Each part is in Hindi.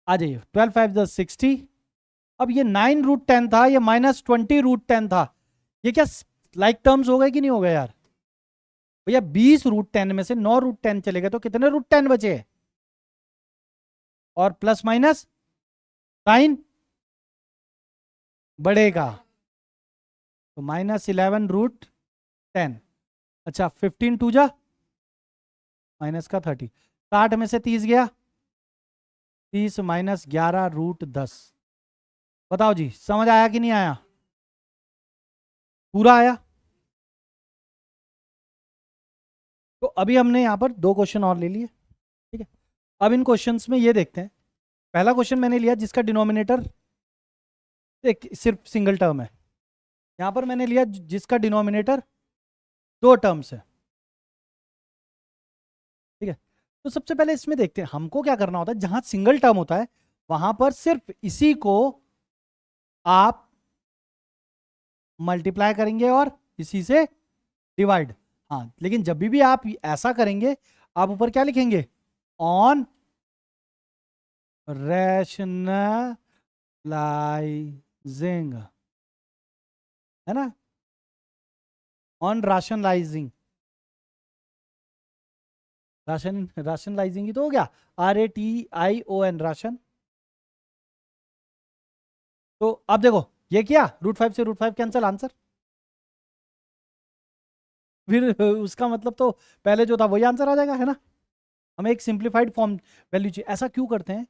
आ जाइए, 12×5 = 60। अब ये 9√10 था, ये -20√10 था, ये क्या लाइक टर्म्स हो गए कि नहीं हो गए यार? भैया 20√10 में से 9√10 चले गए तो कितने √10 बचे? और प्लस माइनस साइन बढ़ेगा, तो -11√10। अच्छा, 15 2 जा माइनस का 30, 60 में से 30 गया, 30 -11√10। बताओ जी, समझ आया कि नहीं आया? पूरा आया? तो अभी हमने यहां पर दो क्वेश्चन और ले लिए, ठीक है। अब इन क्वेश्चंस में ये देखते हैं। पहला क्वेश्चन मैंने लिया जिसका डिनोमिनेटर एक सिर्फ सिंगल टर्म है, यहां पर मैंने लिया जिसका डिनोमिनेटर दो टर्म्स है, ठीक है। तो सबसे पहले इसमें देखते हैं हमको क्या करना होता है। जहां सिंगल टर्म होता है वहां पर सिर्फ इसी को आप मल्टीप्लाई करेंगे और इसी से डिवाइड। हाँ, लेकिन जब भी आप ऐसा करेंगे, आप ऊपर क्या लिखेंगे? ऑन रैशनलाइजिंग, है ना? ऑन राशनलाइजिंग, राशनलाइजिंग ही तो हो गया, RATION, राशन। तो अब देखो, ये किया, √5 से √5 कैंसिल, आंसर। फिर उसका मतलब तो पहले जो था वही आंसर आ जाएगा, है ना? हमें एक सिंप्लीफाइड फॉर्म वैल्यू चाहिए। ऐसा क्यों करते हैं?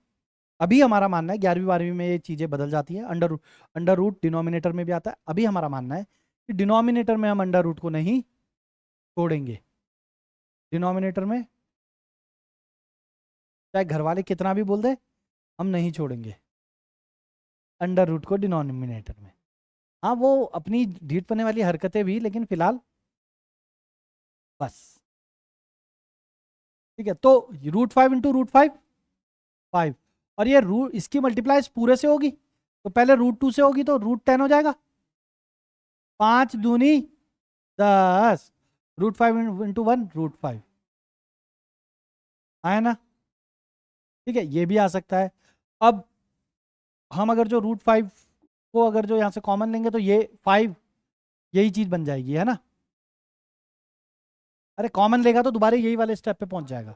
अभी हमारा मानना है 11वीं 12वीं में ये चीजें बदल जाती है, अंडर रूट डिनोमिनेटर में भी आता है। अभी हमारा मानना है कि डिनोमिनेटर में हम अंडर रूट को नहीं छोड़ेंगे। डिनोमिनेटर में चाहे घर वाले कितना भी बोल दे, हम नहीं छोड़ेंगे अंडर रूट को डिनोमिनेटर में। हाँ, वो अपनी ढीठ पड़ने वाली हरकतें भी, लेकिन फिलहाल बस, ठीक है। तो √5 × √5 5, और ये रूट इसकी मल्टीप्लाई पूरे से होगी, तो पहले √2 से होगी तो √10 हो जाएगा। 5×2 = 10, √5 × 1 √5 आया ना? ठीक है, ये भी आ सकता है। अब हम अगर जो √5 को अगर जो यहाँ से कॉमन लेंगे तो ये 5 यही चीज बन जाएगी, है ना? अरे कॉमन लेगा तो दोबारा यही वाले स्टेप पे पहुंच जाएगा,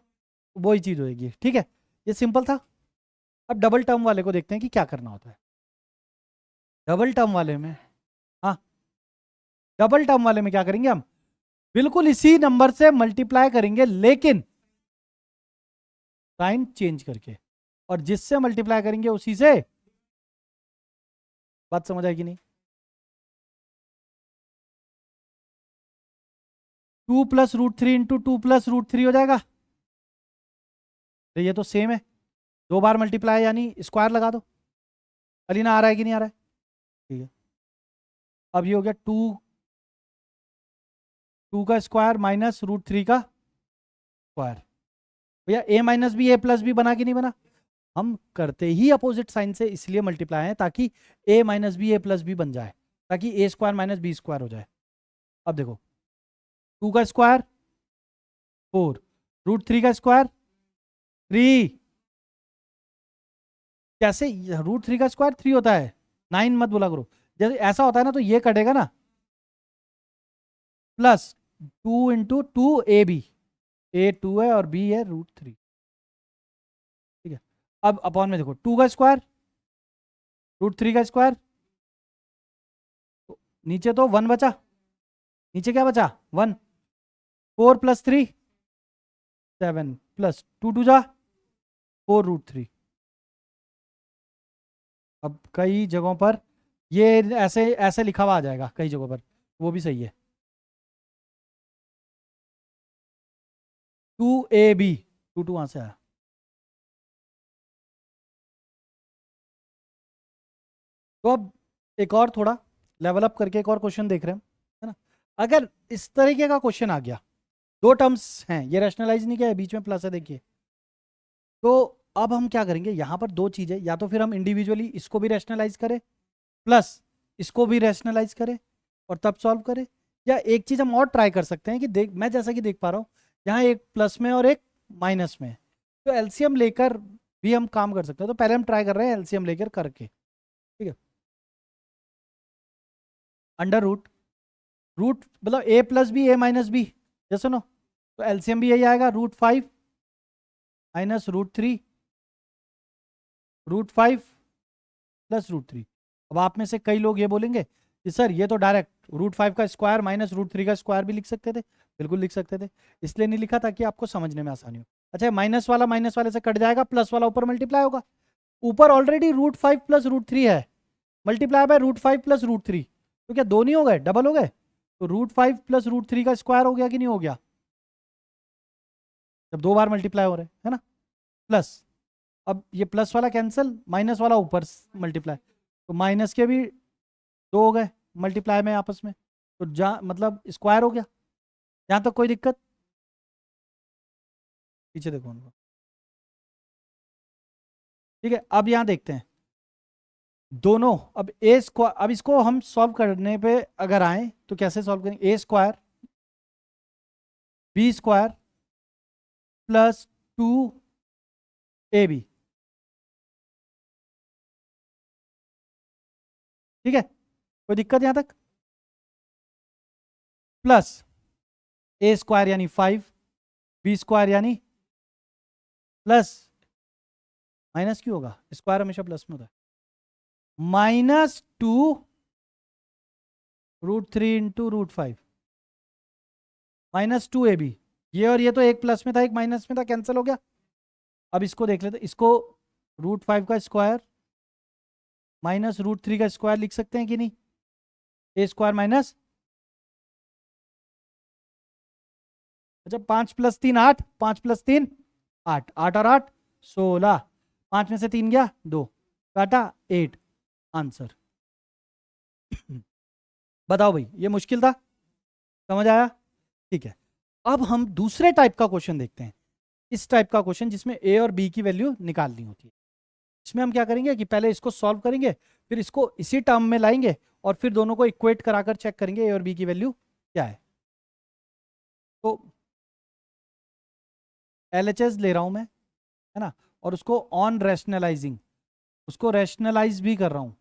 वही चीज होगी, ठीक है। ये सिंपल था। अब डबल टर्म वाले को देखते हैं कि क्या करना होता है। डबल टर्म वाले में, हाँ, डबल टर्म वाले में क्या करेंगे हम? बिल्कुल इसी नंबर से मल्टीप्लाई करेंगे, लेकिन साइन चेंज करके, और जिससे मल्टीप्लाई करेंगे उसी से। बात समझ आएगी नहीं? 2 + √3 × 2 + √3 हो जाएगा। तो ये तो सेम है, दो बार मल्टीप्लाई यानी स्क्वायर लगा दो। अलीना आ रहा है कि नहीं आ रहा है? ठीक है। अब ये हो गया 2 का स्क्वायर -√3 का स्क्वायर। भैया A-B A+B बना कि नहीं बना? हम करते ही अपोजिट साइन से इसलिए मल्टीप्लाई है ताकि A-B A+B बन जाए, ताकि A² - B² हो जाए। अब देखो, 2 का स्क्वायर 4, √3 का स्क्वायर 3। कैसे √3 का स्क्वायर 3 होता है? 9 मत बोला करो। जैसे ऐसा होता है ना, तो ये कटेगा ना, +2 × 2 AB, A 2 है और B है √3, ठीक है। अब अपॉन में देखो, 2 का स्क्वायर √3 का स्क्वायर, तो नीचे तो 1 बचा, नीचे क्या बचा? 1। 4 + 3 7, +2 2 जा 4√3। अब कई जगहों पर ये ऐसे ऐसे लिखा हुआ आ जाएगा, कई जगहों पर, वो भी सही है। 2AB, 2 वहां से आया। तो अब एक और थोड़ा लेवल अप करके एक और क्वेश्चन देख रहे हैं, है ना? अगर इस तरीके का क्वेश्चन आ गया, दो टर्म्स हैं, ये रैशनलाइज नहीं किया है, बीच में प्लस है, देखिए। तो अब हम क्या करेंगे, यहां पर दो चीजें, या तो फिर हम इंडिविजुअली इसको भी रैशनलाइज करें, प्लस इसको भी रैशनलाइज करें, और तब सॉल्व करें। या एक चीज हम और ट्राई कर सकते हैं कि देख, मैं जैसा कि देख पा रहा हूँ, यहाँ एक प्लस में और एक माइनस में है। तो एलसीएम लेकर भी हम काम कर सकते हैं। तो पहले हम ट्राई कर रहे हैं एलसीएम लेकर करके, ठीक है। अंडर रूट, रूट मतलब ए प्लस बी, ए माइनस बी, जैसे नो, तो एलसीएम भी यही आएगा, √5 माइनस √3, √5 प्लस √3। अब आप में से कई लोग ये बोलेंगे कि सर ये तो डायरेक्ट √5 का स्क्वायर माइनस √3 का स्क्वायर भी लिख सकते थे। बिल्कुल लिख सकते थे, इसलिए नहीं लिखा ताकि आपको समझने में आसानी हो। अच्छा, माइनस वाला माइनस वाले से कट जाएगा, प्लस वाला ऊपर मल्टीप्लाई होगा। ऊपर ऑलरेडी √5 प्लस √3 है, मल्टीप्लाई बाय √5 प्लस √3, तो क्या दो नहीं हो गए, डबल हो गए। तो √5 प्लस √3 का स्क्वायर हो गया कि नहीं हो गया, जब दो बार मल्टीप्लाई हो रहे हैं, है ना। प्लस, अब ये प्लस वाला कैंसिल, माइनस वाला ऊपर मल्टीप्लाई, तो माइनस के भी दो हो गए मल्टीप्लाई में आपस में, तो जा मतलब स्क्वायर हो गया। यहाँ तक कोई दिक्कत, पीछे देखो उनको, ठीक है। अब यहाँ देखते हैं दोनों, अब ए स्क्वायर, अब इसको हम सॉल्व करने पे अगर आए तो कैसे सॉल्व करेंगे, a square b square plus 2ab, ठीक है, कोई दिक्कत यहाँ तक। प्लस ए स्क्वायर यानी 5, बी स्क्वायर यानी प्लस, माइनस क्यों होगा, स्क्वायर हमेशा प्लस में होता है, -2 √3 इंटू √5 -2ab। ये और ये तो एक प्लस में था एक माइनस में था, कैंसिल हो गया। अब इसको देख लेते, इसको √5 का स्क्वायर माइनस √3 का स्क्वायर लिख सकते हैं कि नहीं, ए स्क्वायर माइनस, अच्छा 5 + 3 8, 5 + 3 8, 8 और 8 16, 5 में से 3 गया 2, काटा 8, आंसर। बताओ भाई, ये मुश्किल था, समझ आया, ठीक है। अब हम दूसरे टाइप का क्वेश्चन देखते हैं, इस टाइप का क्वेश्चन जिसमें ए और बी की वैल्यू निकालनी होती है। इसमें हम क्या करेंगे कि पहले इसको सॉल्व करेंगे, फिर इसको इसी टर्म में लाएंगे, और फिर दोनों को इक्वेट कराकर चेक करेंगे ए और बी की वैल्यू क्या है। तो एलएचएस ले रहा हूं मैं, है ना, और उसको ऑन रैशनलाइजिंग, उसको रैशनलाइज भी कर रहा हूं।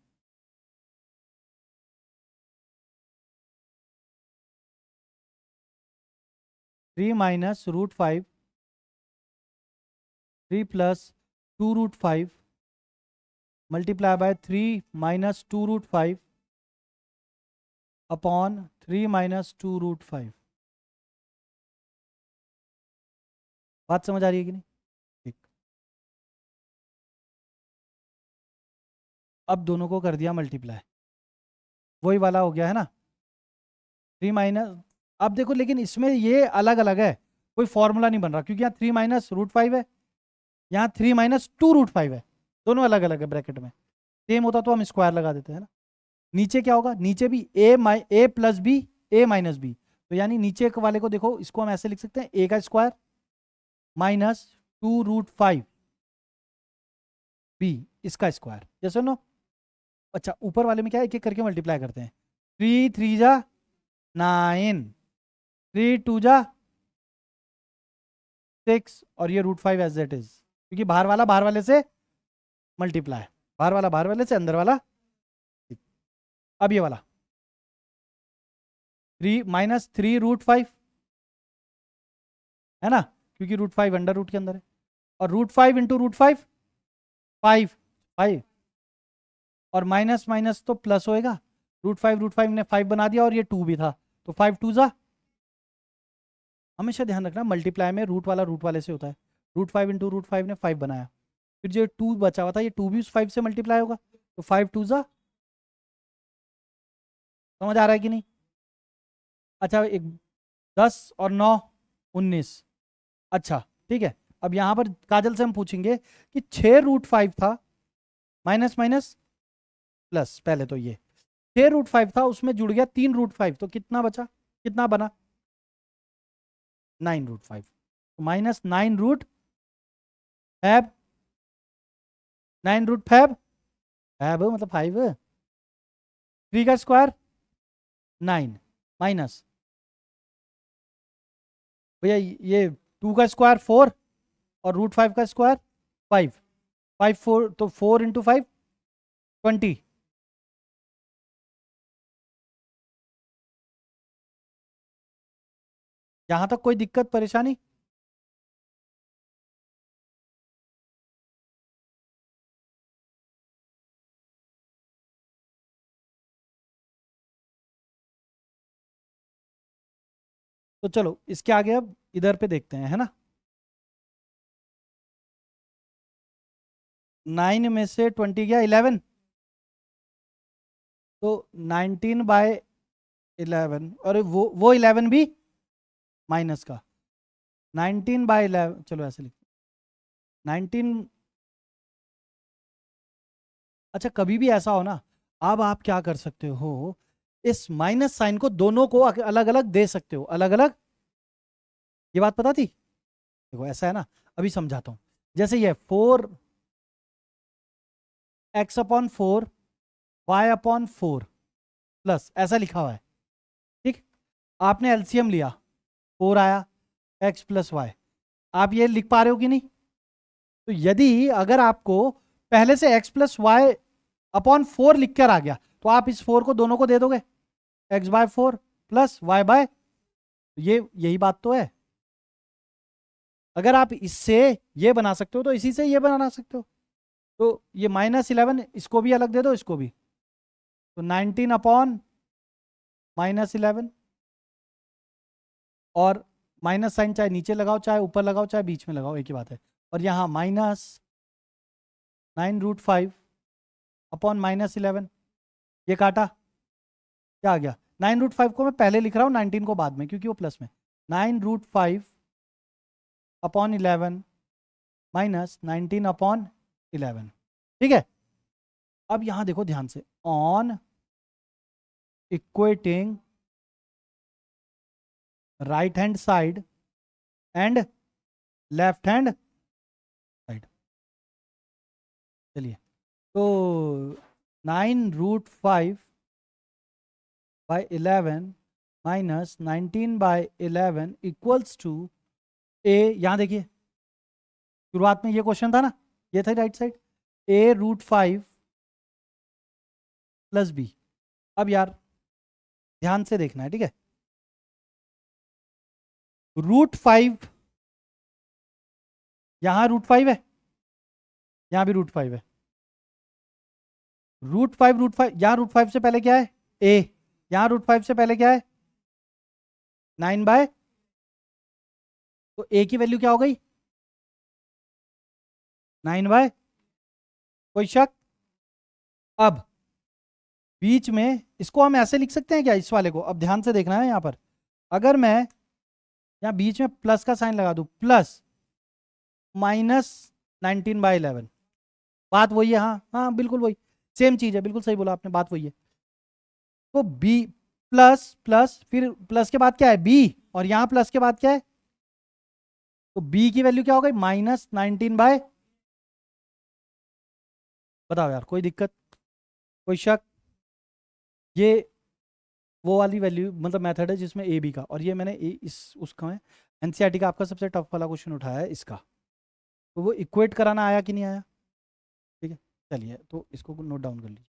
Three minus √5, 3 + 2√5 multiply by 3 - 2√5 upon 3 - 2√5। बात समझ आ रही है कि नहीं, ठीक। अब दोनों को कर दिया मल्टीप्लाई, वही वाला हो गया है ना, 3 माइनस, अब देखो लेकिन इसमें ये अलग अलग है, कोई फॉर्मूला नहीं बन रहा, क्योंकि यहाँ 3 - √5 है, यहाँ 3 - 2√5 है, दोनों अलग अलग है ब्रैकेट में। सेम होता तो हम स्क्वायर लगा देते हैं ना। नीचे क्या होगा, नीचे भी ए प्लस बी, ए माइनस बी, तो यानी नीचे वाले को देखो, इसको हम ऐसे लिख सकते हैं, ए का स्क्वायर -2√5 बी, इसका स्क्वायर, जैसे नो। अच्छा, ऊपर वाले में क्या है, एक एक करके मल्टीप्लाई करते हैं, 3 3 जा 9, 3 2 जा 6, और ये √5 एज इट इज, क्योंकि बाहर वाले से मल्टीप्लाई, बाहर वाले से अंदर वाला। अब ये वाला 3 -3√5 है ना, क्योंकि √5 अंडर रूट के अंदर है, और √5 इंटू √5 5 5, और माइनस माइनस तो प्लस होएगा, √5 ने 5 बना दिया, और ये 2 भी था, तो 5 2 जा, हमेशा ध्यान रखना मल्टीप्लाई में रूट वाले से होता है, √5 इंटू √5 ने 5 बनाया, फिर जो 2 बचा हुआ था, ये 2 भी उस 5 से मल्टीप्लाई होगा, तो 5 2 जा, समझ आ रहा है कि नहीं। अच्छा, एक 10 और 9 19, अच्छा ठीक है। अब यहाँ पर काजल से हम पूछेंगे कि 6 √5 था, माइनस माइनस प्लस, पहले तो ये 6 √5 था, उसमें जुड़ गया 3 √5, तो कितना बचा, कितना बना, 9 √5, -9 √5, 9 √5 मतलब 5, 3 का स्क्वायर 9, माइनस भैया ये 2 का स्क्वायर 4, और √5 का स्क्वायर 5, 5 4 तो 4 इंटू 5 20। यहां तक कोई दिक्कत परेशानी? तो चलो इसके आगे अब इधर पे देखते हैं, है ना। 9 में से 20 गया 11, तो 19/11, और वो 11 भी माइनस का। 19/11, चलो ऐसे लिख 19। अच्छा कभी भी ऐसा हो ना, अब आप क्या कर सकते हो, इस माइनस साइन को दोनों को अलग अलग दे सकते हो, अलग अलग। ये बात पता थी? देखो ऐसा है ना, अभी समझाता हूं। जैसे ये 4x/4 y/4 प्लस ऐसा लिखा हुआ है, ठीक। आपने एलसीएम लिया, 4 आया, x+y। आप ये लिख पा रहे हो कि नहीं? तो यदि अगर आपको पहले से x+y/4 लिख कर आ गया, तो आप इस 4 को दोनों को दे दोगे, x/4 प्लस y/, ये यही बात तो है। अगर आप इससे ये बना सकते हो तो इसी से ये बना सकते हो। तो ये -11, इसको भी अलग दे दो, इसको भी। तो 19/-11, और माइनस साइन चाहे नीचे लगाओ चाहे ऊपर लगाओ चाहे बीच में लगाओ, एक ही बात है। और यहाँ -9√5/-11, ये काटा, क्या आ गया? 9√5 को मैं पहले लिख रहा हूँ, 19 को बाद में, क्योंकि वो प्लस में। 9√5/11 -19/11, ठीक है। अब यहां देखो ध्यान से, on equating right hand side and left hand side. चलिए, तो 9√5/11 -19/11 इक्वल्स टू ए। यहां देखिए, शुरुआत में ये क्वेश्चन था ना, ये था right side, A√5 plus B. अब यार ध्यान से देखना है, ठीक है। √5, यहां √5 है, यहां भी √5 है। √5 यहां √5 से पहले क्या है? ए। यहां √5 से पहले क्या है? 9/, तो ए की वैल्यू क्या हो गई? 9/, कोई शक? अब बीच में इसको हम ऐसे लिख सकते हैं क्या, इस वाले को? अब ध्यान से देखना है यहां पर, अगर मैं यहां बीच में प्लस का साइन लगा दूं, प्लस -19/11, बात वही है। हाँ हाँ बिल्कुल वही, सेम चीज है, बिल्कुल सही बोला आपने, बात वही है। तो बी प्लस प्लस, फिर प्लस के बाद क्या है? बी, और यहां प्लस के बाद क्या है? तो बी की वैल्यू क्या हो गई? -19/, बताओ यार, कोई दिक्कत, कोई शक? ये वो वाली वैल्यू मतलब मेथड है जिसमें ए बी का, और ये मैंने इस उसका है एनसीईआरटी का आपका सबसे टफ वाला क्वेश्चन उठाया है इसका। तो वो इक्वेट कराना आया कि नहीं आया? ठीक है, चलिए तो इसको नोट डाउन कर लीजिए।